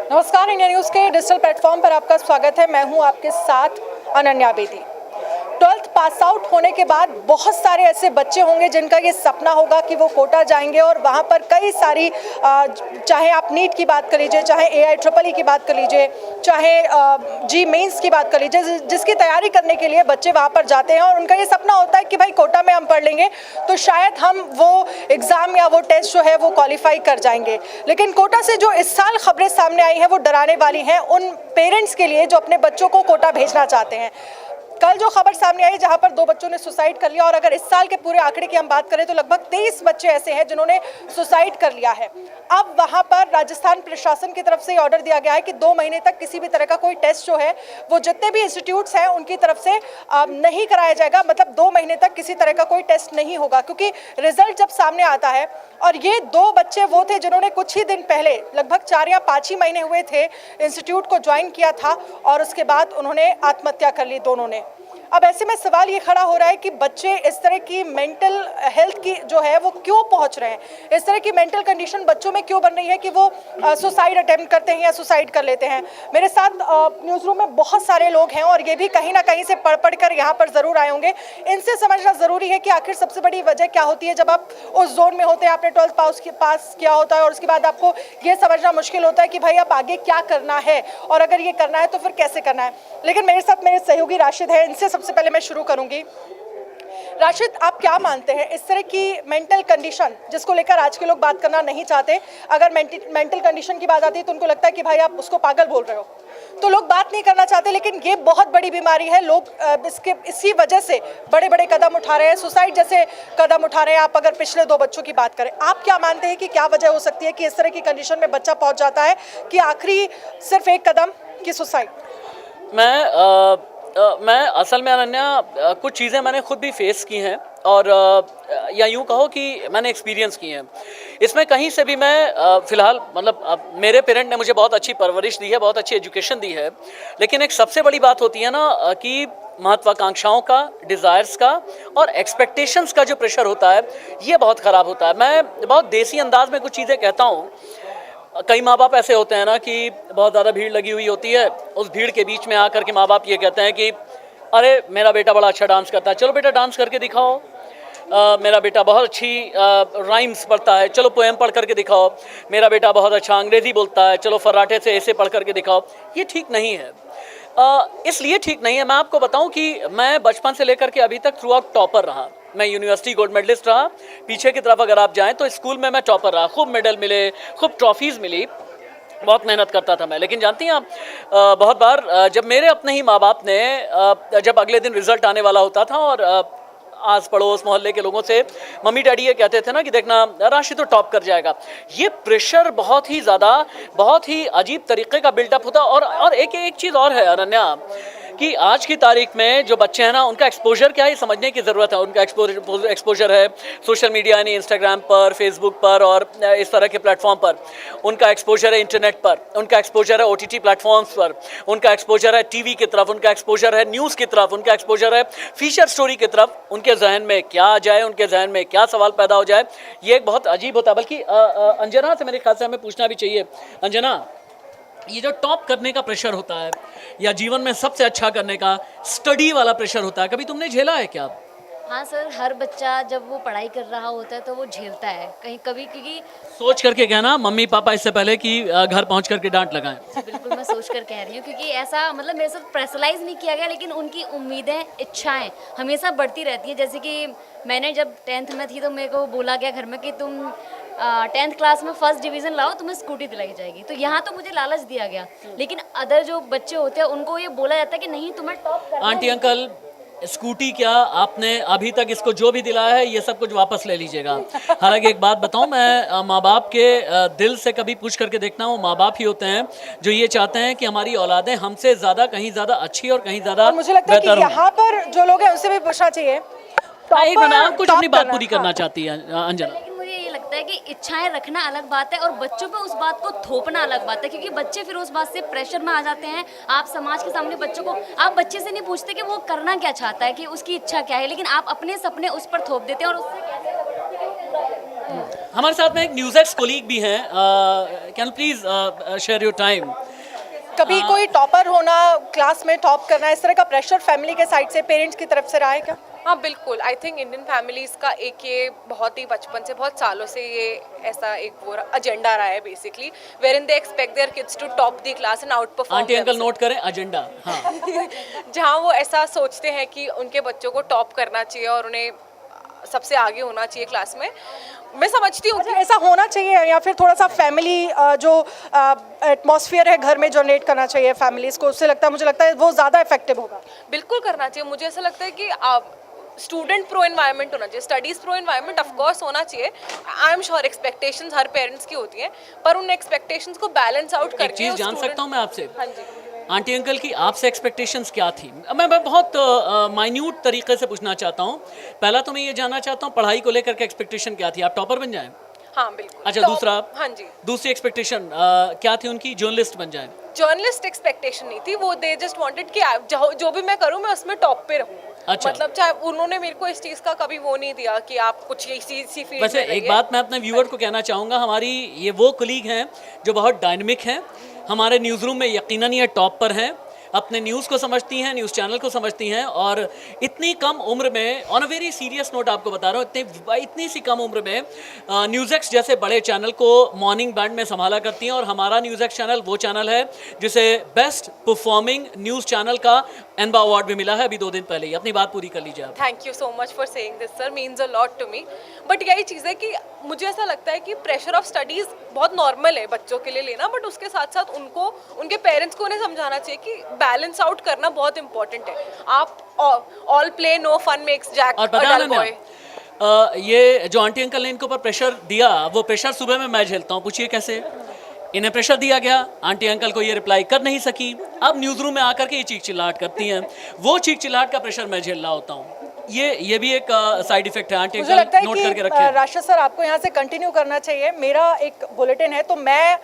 नमस्कार, India news के digital platform पर आपका स्वागत है। मैं हूं आपके साथ Ananya Bedi. 12th pass out होने के बाद बहुत सारे ऐसे बच्चे होंगे जिनका ये सपना होगा कि वो कोटा जाएंगे और वहाँ पर कई सारी चाहे आप नीट की बात कर लीजिए, चाहे AIEEE की बात कर लीजिए, चाहे जी मेंस की बात कर लीजिए, जिसकी तैयारी करने के लिए बच्चे वहाँ पर जाते हैं और उनका ये सपना होता है कि भाई कोटा में हम पढ़ लेंगे तो शायद हम वो एग्ज़ाम या वो टेस्ट जो है वो क्वालिफाई कर जाएंगे। लेकिन कोटा से जो इस साल खबरें सामने आई हैं वो डराने वाली हैं उन पेरेंट्स के लिए जो अपने बच्चों को कोटा भेजना चाहते हैं। कल जो खबर सामने आई जहां पर 2 बच्चों ने सुसाइड कर लिया और अगर इस साल के पूरे आंकड़े की हम बात करें तो लगभग 23 बच्चे ऐसे हैं जिन्होंने सुसाइड कर लिया है। अब वहां पर राजस्थान प्रशासन की तरफ से ऑर्डर दिया गया है कि 2 महीने तक किसी भी तरह का कोई टेस्ट जो है वो जितने भी इंस्टीट्यूट्स हैं उनकी तरफ से नहीं कराया जाएगा। मतलब 2 महीने तक किसी तरह का कोई टेस्ट नहीं होगा, क्योंकि रिजल्ट जब सामने आता है और ये 2 बच्चे वो थे जिन्होंने कुछ ही दिन पहले लगभग 4 या 5 ही महीने हुए थे इंस्टीट्यूट को ज्वाइन किया था और उसके बाद उन्होंने आत्महत्या कर ली दोनों ने। अब ऐसे में सवाल ये खड़ा हो रहा है कि बच्चे इस तरह की मेंटल हेल्थ की जो है वो क्यों पहुंच रहे हैं, इस तरह की मेंटल कंडीशन बच्चों में क्यों बन रही है कि वो सुसाइड अटेम्प्ट करते हैं या सुसाइड कर लेते हैं। मेरे साथ न्यूज़ रूम में बहुत सारे लोग हैं और ये भी कहीं ना कहीं से पढ़ कर यहाँ पर ज़रूर आए होंगे। इनसे समझना ज़रूरी है कि आखिर सबसे बड़ी वजह क्या होती है। जब आप उस जोन में होते हैं, आपने 12th पास किया होता है और उसके बाद आपको ये समझना मुश्किल होता है कि भाई अब आगे क्या करना है और अगर ये करना है तो फिर कैसे करना है। लेकिन मेरे साथ मेरे सहयोगी राशिद है, इनसे सबसे पहले मैं शुरू करूंगी। राशिद, आप क्या मानते हैं इस तरह की मेंटल कंडीशन जिसको लेकर आज के लोग बात करना नहीं चाहते, अगर मेंटल कंडीशन की बात आती है तो उनको लगता है कि भाई आप उसको पागल बोल रहे हो, तो लोग बात नहीं करना चाहते। लेकिन ये बहुत बड़ी बीमारी है, लोग इसी वजह से बड़े बड़े कदम उठा रहे हैं, सुसाइड जैसे कदम उठा रहे हैं। आप अगर पिछले 2 बच्चों की बात करें, आप क्या मानते हैं कि क्या वजह हो सकती है कि इस तरह की कंडीशन में बच्चा पहुंच जाता है कि आखिरी सिर्फ एक कदम की सुसाइड? मैं असल में अनन्या कुछ चीज़ें मैंने खुद भी फेस की हैं और या यूँ कहो कि मैंने एक्सपीरियंस की हैं। इसमें कहीं से भी मैं फ़िलहाल मतलब मेरे पेरेंट ने मुझे बहुत अच्छी परवरिश दी है, बहुत अच्छी एजुकेशन दी है, लेकिन एक सबसे बड़ी बात होती है ना कि महत्वाकांक्षाओं का, डिज़ायर्स का और एक्सपेक्टेशंस का जो प्रेशर होता है ये बहुत ख़राब होता है। मैं बहुत देसी अंदाज में कुछ चीज़ें कहता हूँ। कई माँ बाप ऐसे होते हैं ना कि बहुत ज़्यादा भीड़ लगी हुई होती है, उस भीड़ के बीच में आकर के माँ बाप ये कहते हैं कि अरे मेरा बेटा बड़ा अच्छा डांस करता है, चलो बेटा डांस करके दिखाओ। मेरा बेटा बहुत अच्छी राइम्स पढ़ता है, चलो पोएम पढ़ करके दिखाओ। मेरा बेटा बहुत अच्छा अंग्रेज़ी बोलता है, चलो फर्राटे से ऐसे पढ़ करके दिखाओ। ये ठीक नहीं है। इसलिए ठीक नहीं है, मैं आपको बताऊं कि मैं बचपन से लेकर के अभी तक थ्रू आउट टॉपर रहा। मैं यूनिवर्सिटी गोल्ड मेडलिस्ट रहा। पीछे की तरफ अगर आप जाएं तो स्कूल में मैं टॉपर रहा, खूब मेडल मिले, खूब ट्रॉफीज़ मिली, बहुत मेहनत करता था मैं। लेकिन जानती हैं आप, बहुत बार जब मेरे अपने ही माँ बाप ने जब अगले दिन रिजल्ट आने वाला होता था और आस पड़ोस मोहल्ले के लोगों से मम्मी डैडी ये कहते थे ना कि देखना राशि तो टॉप कर जाएगा, ये प्रेशर बहुत ही ज़्यादा, बहुत ही अजीब तरीके का बिल्डअप होता। और एक चीज़ और है अनन्या कि आज की तारीख में जो बच्चे हैं ना उनका एक्सपोजर क्या है ये समझने की ज़रूरत है। उनका एक्सपोजर है सोशल मीडिया यानी इंस्टाग्राम पर, फेसबुक पर और इस तरह के प्लेटफॉर्म पर। उनका एक्सपोजर है इंटरनेट पर, उनका एक्सपोजर है OTT प्लेटफॉर्म्स पर, उनका एक्सपोजर है टीवी की तरफ, उनका एक्सपोजर है न्यूज़ की तरफ, उनका एक्सपोजर है फीचर स्टोरी की तरफ। उनके जहन में क्या आ जाए, उनके जहन में क्या सवाल पैदा हो जाए, ये एक बहुत अजीब होता है। बल्कि अंजना से मेरे ख्याल से हमें पूछना भी चाहिए, अंजना, ये जो टॉप करने का प्रेशर होता है या जीवन में सबसे अच्छा करने का स्टडी वाला प्रेशर होता है, कभी तुमने झेला है क्या? हाँ सर, हर बच्चा जब वो पढ़ाई कर रहा होता है तो वो झेलता है कहीं कभी, क्योंकि सोच करके कहना मम्मी पापा इससे पहले कि घर पहुंच करके डांट लगाएं। बिल्कुल मैं सोच कर कह रही हूँ, क्योंकि ऐसा मतलब मेरे साथ प्रेशराइज नहीं किया गया, लेकिन उनकी उम्मीदें, इच्छाएं हमेशा बढ़ती रहती है। जैसे कि मैंने जब 10th में थी तो मेरे को बोला गया घर में कि तुम 10th क्लास में फर्स्ट डिवीज़न लाओ, तुम्हें स्कूटी दिलाई जाएगी। तो यहाँ तो मुझे लालच दिया गया, लेकिन अदर जो बच्चे होते हैं उनको ये बोला जाता है कि नहीं तुम्हें टॉप करना है। आंटी अंकल, स्कूटी क्या, आपने अभी तक इसको जो भी दिलाया है ये सब कुछ वापस ले लीजिएगा। हालांकि एक बात बताऊं, मैं माँ बाप के दिल से कभी पूछ करके देखना हूँ। माँ बाप ही होते हैं जो ये चाहते हैं कि हमारी औलादें हमसे ज़्यादा, कहीं ज़्यादा अच्छी और कहीं ज़्यादा मुझे लगता है कि यहाँ पर जो लोग हैं उनसे भी पूछना चाहिए। एक मिनट, कुछ अपनी बात पूरी करना चाहती है अंजना। लेकिन मुझे ये लगता है कि इच्छाएं रखना अलग बात है और बच्चों पे उस बात को थोपना अलग बात है, क्योंकि बच्चे फिर उस बात से प्रेशर में आ जाते हैं। आप समाज के सामने बच्चों को, आप बच्चे से नहीं पूछते कि वो करना क्या चाहता है, कि उसकी इच्छा क्या है, लेकिन आप अपने सपने उस पर थोप देते हैं और उससे कैसे हमारे साथ में एक न्यूज़ कोलीग भी हैं, can please share your time. कभी कोई टॉपर होना, क्लास में टॉप करना, इस तरह का प्रेशर फैमिली के साइड से, पेरेंट्स की तरफ से रहा है क्या? हाँ बिल्कुल, आई थिंक इंडियन फैमिलीज़ का एक ये बहुत ही बचपन से, बहुत सालों से ये ऐसा एक वो एजेंडा रहा है basically, where in they expect their kids to top the class and outperform. Aunty uncle note करें एजेंडा। हाँ। जहाँ वो ऐसा सोचते हैं कि उनके बच्चों को टॉप करना चाहिए और उन्हें सबसे आगे होना चाहिए क्लास में। मैं समझती हूँ अच्छा, ऐसा होना चाहिए या फिर थोड़ा सा फैमिली जो एटमॉस्फेयर है घर में जनरेट करना चाहिए फैमिलीज को, उससे लगता है, मुझे लगता है वो ज़्यादा इफेक्टिव होगा। बिल्कुल करना चाहिए। मुझे ऐसा लगता है कि स्टूडेंट प्रो एनवायरनमेंट होना चाहिए, studies pro environment of course होना चाहिए। I am sure expectations her parents की होती हैं, पर उन एक्सपेक्टेशंस को बैलेंस आउट करके एक चीज़ जान सकता हूँ मैं आपसे? हाँ जी। आंटी अंकल की आपसे एक्सपेक्टेशंस क्या थी? मैं बहुत माइन्यूट तरीके से पूछना चाहता हूँ। पहला तो मैं ये जानना चाहता हूँ, पढ़ाई को लेकर के एक्सपेक्टेशन क्या थी? आप टॉपर बन जाएं? हाँ बिल्कुल। अच्छा, तो दूसरा? हाँ जी, दूसरी एक्सपेक्टेशन क्या थी उनकी? जर्नलिस्ट बन जाएं? जर्नलिस्ट एक्सपेक्टेशन नहीं थी, वो दे जस्ट वांटेड कि जो भी मैं करूँ मैं उसमें टॉप पे रहूँ। अच्छा। मतलब चाहे उन्होंने मेरे को इस चीज़ का कभी वो नहीं दिया कि आप कुछ इसी फील्ड वैसे में एक बात मैं अपने व्यूअर को कहना चाहूँगा, हमारी ये वो कलीग हैं जो बहुत डायनेमिक हैं, हमारे न्यूज़ रूम में यकीनन ये टॉप पर हैं, अपने न्यूज़ को समझती हैं, न्यूज़ चैनल को समझती हैं, और इतनी कम उम्र में, on a very serious note आपको बता रहा हूँ, इतनी सी कम उम्र में न्यूज़ जैसे बड़े चैनल को मॉर्निंग बैंड में संभाला करती हैं। और हमारा न्यूज़ चैनल वो चैनल है जिसे बेस्ट परफॉर्मिंग न्यूज़ चैनल का एनबा अवार्ड भी मिला है अभी 2 दिन पहले ही। अपनी बात पूरी कर लीजिए आप। Thank you so much for saying this sir, means a lot to me. But यही चीज़ है कि मुझे ऐसा लगता है कि प्रेशर ऑफ स्टडीज़ बहुत नॉर्मल है बच्चों के लिए लेना, बट उसके साथ साथ उनको, उनके पेरेंट्स को उन्हें समझाना चाहिए कि बैलेंस आउट करना बहुत इंपॉर्टेंट है। आप all play no fun makes Jack और अ पता डल है बॉय। ना, ये जो आंटी अंकल ने इनको पर प्रेशर दिया, वो प्रेशर सुबह में मैं झेलता हूँ। पूछिए कैसे? इन्हें प्रेशर दिया गया, आंटी अंकल को ये रिप्लाई कर नहीं सकी, अब न्यूज़ रूम में आकर के ये चीख चिल्लाहट करती हैं, वो चीख चिल्लाहट का प्रेशर मैं झेल रहा होता हूँ। ये भी एक साइड इफेक्ट है। आंटी मुझे लगता अंकल नोट करके है कि रखें। राशिद सर आपको यहाँ से कंटिन्यू करना चाहिए। मेरा एक बुलेटिन है तो मैं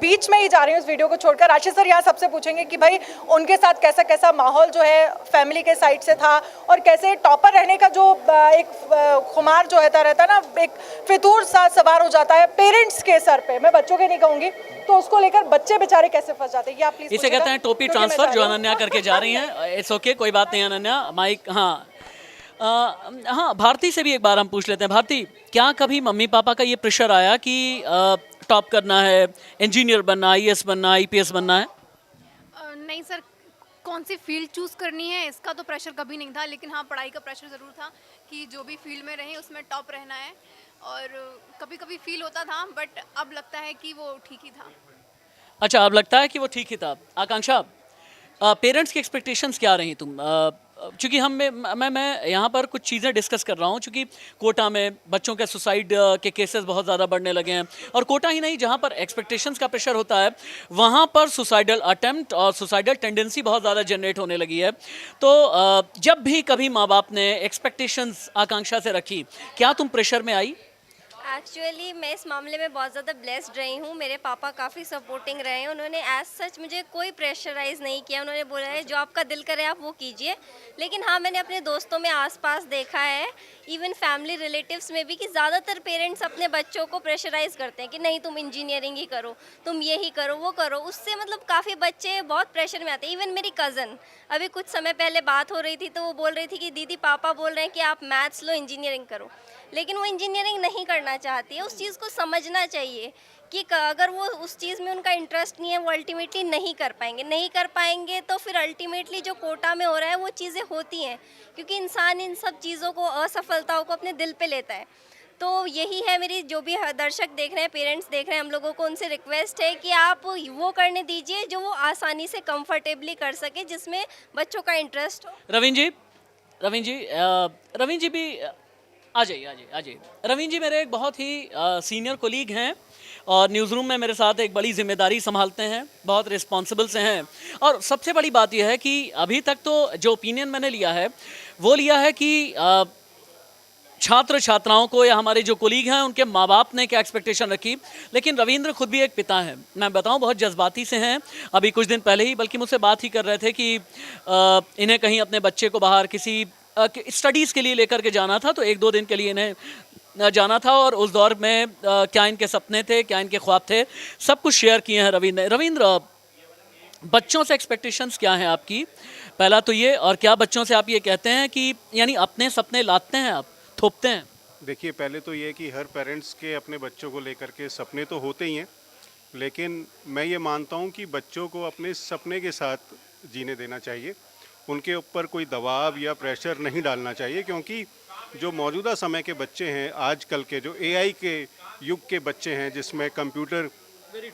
बीच में ही जा रही हूँ इस वीडियो को छोड़कर। राशिद सर यहाँ सबसे पूछेंगे कि भाई उनके साथ कैसा कैसा माहौल जो है फैमिली के साइड से था, और कैसे टॉपर रहने का जो एक खुमार जो रहता है ना, एक फितूर सा सवार हो जाता है पेरेंट्स के सर पे, मैं बच्चों के नहीं कहूँगी, तो उसको लेकर बच्चे बेचारे कैसे फंस जाते हैं, ये आप प्लीज इसे कहते हैं टोपी ट्रांसफर, जो अनन्या करके जा रही हैं। इट्स ओके, कोई बात नहीं अनन्या, माइक। हाँ हाँ, भारती से भी एक बार हम पूछ लेते हैं। भारती, क्या कभी मम्मी पापा का ये प्रेशर आया कि टॉप करना है, इंजीनियर बनना, आईएएस बनना, आईपीएस बनना है? नहीं सर, कौन सी फील्ड चूज़ करनी है इसका तो प्रेशर कभी नहीं था, लेकिन हाँ पढ़ाई का प्रेशर ज़रूर था कि जो भी फील्ड में रहें उसमें टॉप रहना है, और कभी कभी फील होता था, बट अब लगता है कि वो ठीक ही था। अच्छा, अब लगता है कि वो ठीक ही था। आकांक्षा, पेरेंट्स की एक्सपेक्टेशंस क्या रही तुम? चूँकि मैं यहाँ पर कुछ चीज़ें डिस्कस कर रहा हूँ, चूँकि कोटा में बच्चों के सुसाइड के केसेस बहुत ज़्यादा बढ़ने लगे हैं, और कोटा ही नहीं, जहाँ पर एक्सपेक्टेशंस का प्रेशर होता है वहाँ पर सुसाइडल अटेम्प्ट और सुसाइडल टेंडेंसी बहुत ज़्यादा जनरेट होने लगी है। तो जब भी कभी माँ बाप ने एक्सपेक्टेशंस आकांक्षा से रखी, क्या तुम प्रेशर में आई? एक्चुअली मैं इस मामले में बहुत ज़्यादा ब्लेस्ड रही हूँ। मेरे पापा काफ़ी सपोर्टिंग रहे हैं, उन्होंने एज सच मुझे कोई प्रेशराइज़ नहीं किया। उन्होंने बोला है जो आपका दिल करे आप वो कीजिए। लेकिन हाँ, मैंने अपने दोस्तों में आसपास देखा है, इवन फैमिली रिलेटिव्स में भी, कि ज़्यादातर पेरेंट्स अपने बच्चों को प्रेशराइज़ करते हैं कि नहीं तुम इंजीनियरिंग ही करो, तुम ये ही करो, वो करो। उससे मतलब काफ़ी बच्चे बहुत प्रेशर में आते हैं। इवन मेरी कज़न, अभी कुछ समय पहले बात हो रही थी तो वो बोल रही थी कि दीदी पापा बोल रहे हैं कि आप मैथ्स लो, इंजीनियरिंग करो, लेकिन वो इंजीनियरिंग नहीं करना चाहती है। उस चीज़ को समझना चाहिए कि अगर वो उस चीज़ में उनका इंटरेस्ट नहीं है, वो अल्टीमेटली नहीं कर पाएंगे तो फिर अल्टीमेटली जो कोटा में हो रहा है वो चीज़ें होती हैं, क्योंकि इंसान इन सब चीज़ों को, असफलताओं को अपने दिल पे लेता है। तो यही है मेरी, जो भी दर्शक देख रहे हैं, पेरेंट्स देख रहे हैं, हम लोगों को उनसे रिक्वेस्ट है कि आप वो करने दीजिए जो वो आसानी से कंफर्टेबली कर सके, जिसमें बच्चों का इंटरेस्ट हो। रवीन जी भी आ जाइए। रवीन जी मेरे एक बहुत ही सीनियर कोलीग हैं, और न्यूज़ रूम में मेरे साथ एक बड़ी जिम्मेदारी संभालते हैं, बहुत रिस्पॉन्सिबल से हैं। और सबसे बड़ी बात यह है कि अभी तक तो जो ओपिनियन मैंने लिया है वो लिया है कि छात्र छात्राओं को, या हमारे जो कोलीग हैं उनके माँ बाप ने क्या एक्सपेक्टेशन रखी। लेकिन रविंद्र खुद भी एक पिता हैं, मैं बताऊं बहुत जज्बाती से हैं। अभी कुछ दिन पहले ही बल्कि मुझसे बात ही कर रहे थे कि इन्हें कहीं अपने बच्चे को बाहर किसी स्टडीज़ के लिए लेकर के जाना था, तो 1-2 दिन के लिए इन्हें जाना था और उस दौर में क्या इनके सपने थे, क्या इनके ख्वाब थे, सब कुछ शेयर किए हैं रविंद्र ने। रविंद्र, बच्चों से एक्सपेक्टेशंस क्या हैं आपकी, पहला तो ये, और क्या बच्चों से आप ये कहते हैं कि यानी अपने सपने लाते हैं, आप थोपते हैं? देखिए, पहले तो ये कि हर पेरेंट्स के अपने बच्चों को लेकर के सपने तो होते ही हैं, लेकिन मैं ये मानता हूँ कि बच्चों को अपने सपने के साथ जीने देना चाहिए। उनके ऊपर कोई दबाव या प्रेशर नहीं डालना चाहिए, क्योंकि जो मौजूदा समय के बच्चे हैं, आजकल के जो एआई के युग के बच्चे हैं, जिसमें कंप्यूटर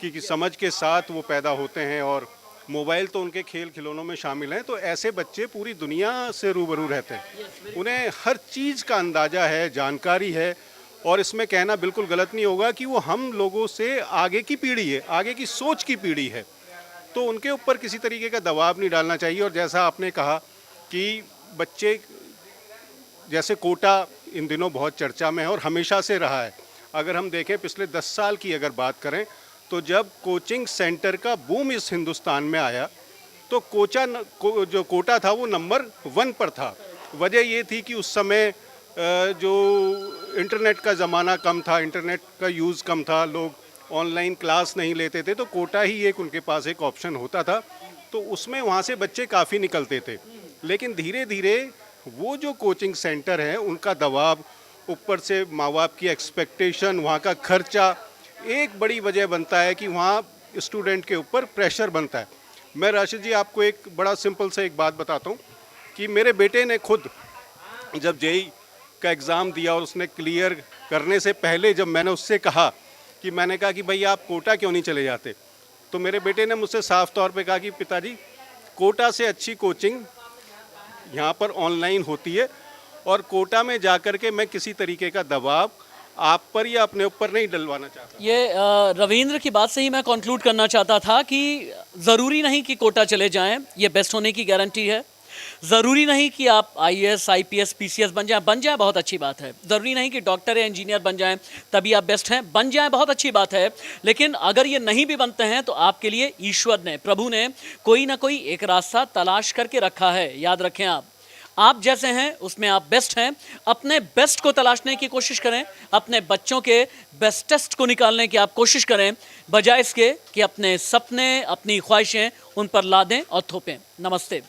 की समझ के साथ वो पैदा होते हैं और मोबाइल तो उनके खेल खिलौनों में शामिल हैं, तो ऐसे बच्चे पूरी दुनिया से रूबरू रहते हैं। उन्हें हर चीज़ का अंदाज़ा है, जानकारी है, और इसमें कहना बिल्कुल गलत नहीं होगा कि वो हम लोगों से आगे की पीढ़ी है, आगे की सोच की पीढ़ी है। तो उनके ऊपर किसी तरीके का दबाव नहीं डालना चाहिए। और जैसा आपने कहा कि बच्चे, जैसे कोटा इन दिनों बहुत चर्चा में है और हमेशा से रहा है। अगर हम देखें पिछले 10 साल की अगर बात करें, तो जब कोचिंग सेंटर का बूम इस हिंदुस्तान में आया, तो जो कोटा था वो नंबर 1 पर था। वजह ये थी कि उस समय जो इंटरनेट का ज़माना कम था, इंटरनेट का यूज़ कम था, लोग ऑनलाइन क्लास नहीं लेते थे, तो कोटा ही एक उनके पास एक ऑप्शन होता था, तो उसमें वहाँ से बच्चे काफ़ी निकलते थे। लेकिन धीरे धीरे वो जो कोचिंग सेंटर हैं, उनका दबाव, ऊपर से माँ बाप की एक्सपेक्टेशन, वहाँ का खर्चा एक बड़ी वजह बनता है कि वहाँ स्टूडेंट के ऊपर प्रेशर बनता है। मैं राशिद जी आपको एक बड़ा सिंपल से एक बात बताता हूँ कि मेरे बेटे ने खुद जब जेई का एग्ज़ाम दिया और उसने क्लियर करने से पहले जब मैंने उससे कहा कि भाई आप कोटा क्यों नहीं चले जाते, तो मेरे बेटे ने मुझसे साफ तौर पे कहा कि पिताजी, कोटा से अच्छी कोचिंग यहाँ पर ऑनलाइन होती है, और कोटा में जाकर के मैं किसी तरीके का दबाव आप पर या अपने ऊपर नहीं डलवाना चाहता। ये रविंद्र की बात से ही मैं कंक्लूड करना चाहता था कि ज़रूरी नहीं कि कोटा चले जाएं, ये बेस्ट होने की गारंटी है। ज़रूरी नहीं कि आप आईएएस, आईपीएस, पीसीएस बन जाएं बहुत अच्छी बात है। ज़रूरी नहीं कि डॉक्टर या इंजीनियर बन जाएं तभी आप बेस्ट हैं, बन जाएं बहुत अच्छी बात है। लेकिन अगर ये नहीं भी बनते हैं तो आपके लिए ईश्वर ने, प्रभु ने कोई ना कोई एक रास्ता तलाश करके रखा है। याद रखें, आप जैसे हैं उसमें आप बेस्ट हैं। अपने बेस्ट को तलाशने की कोशिश करें, अपने बच्चों के बेस्टेस्ट को निकालने की आप कोशिश करें, बजाय इसके कि अपने सपने, अपनी ख्वाहिशें उन पर लादें और थोपें। नमस्ते।